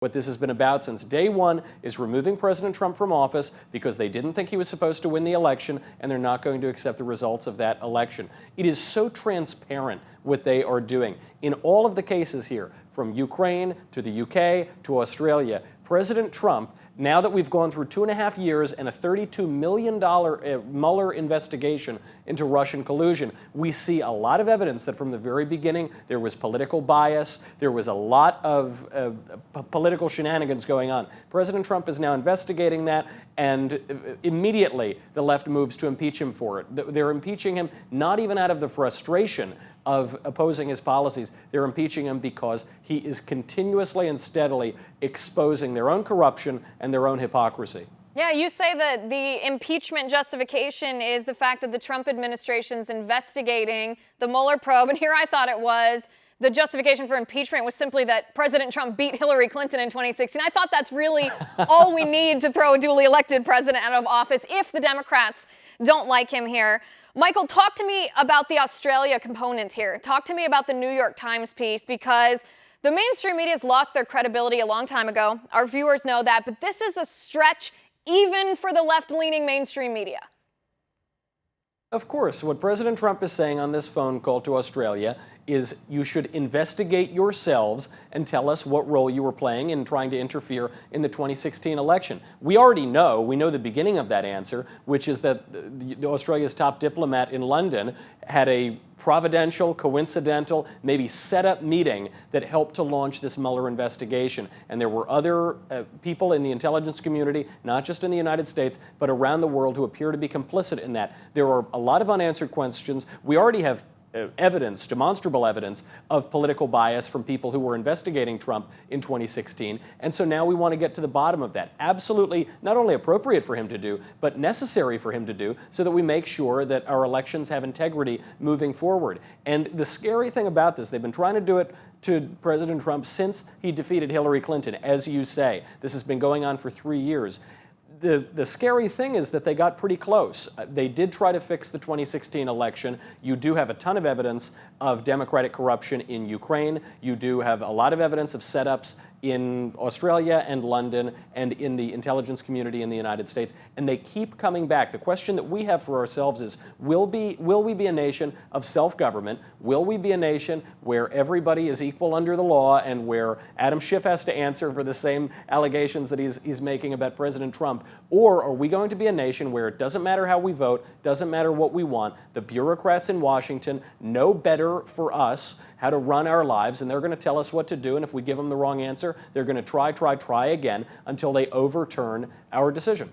What this has been about since day one is removing President Trump from office because they didn't think he was supposed to win the election, and they're not going to accept the results of that election. It is so transparent what they are doing. In all of the cases here, from Ukraine to the UK to Australia, President Trump, now that we've gone through 2.5 years and a $32 million Mueller investigation into Russian collusion, we see a lot of evidence that from the very beginning there was political bias, there was a lot of political shenanigans going on. President Trump is now investigating that, and immediately the left moves to impeach him for it. They're impeaching him not even out of the frustration of opposing his policies. They're impeaching him because he is continuously and steadily exposing their own corruption and their own hypocrisy. Yeah, you say that the impeachment justification is the fact that the Trump administration's investigating the Mueller probe, and here I thought it was the justification for impeachment was simply that President Trump beat Hillary Clinton in 2016. I thought that's really all we need to throw a duly elected president out of office if the Democrats don't like him here. Michael, talk to me about the Australia component here. Talk to me about the New York Times piece, because the mainstream media has lost their credibility a long time ago. Our viewers know that, but this is a stretch even for the left-leaning mainstream media. Of course, what President Trump is saying on this phone call to Australia is you should investigate yourselves and tell us what role you were playing in trying to interfere in the 2016 election. We already know, we know the beginning of that answer, which is that Australia's top diplomat in London had a providential, coincidental, maybe set-up meeting that helped to launch this Mueller investigation. And there were other people in the intelligence community, not just in the United States, but around the world, who appear to be complicit in that. There are a lot of unanswered questions. We already have evidence, demonstrable evidence, of political bias from people who were investigating Trump in 2016. And so now we want to get to the bottom of that. Absolutely not only appropriate for him to do, but necessary for him to do, so that we make sure that our elections have integrity moving forward. And the scary thing about this, they've been trying to do it to President Trump since he defeated Hillary Clinton, as you say. This has been going on for 3 years. The scary thing is that they got pretty close. They did try to fix the 2016 election. You do have a ton of evidence of Democratic corruption in Ukraine. You do have a lot of evidence of setups in Australia and London and in the intelligence community in the United States. And they keep coming back. The question that we have for ourselves is, will we be a nation of self-government? Will we be a nation where everybody is equal under the law and where Adam Schiff has to answer for the same allegations that he's making about President Trump? Or are we going to be a nation where it doesn't matter how we vote, doesn't matter what we want, the bureaucrats in Washington know better for us how to run our lives, and they're going to tell us what to do, and if we give them the wrong answer, they're going to try again until they overturn our decision.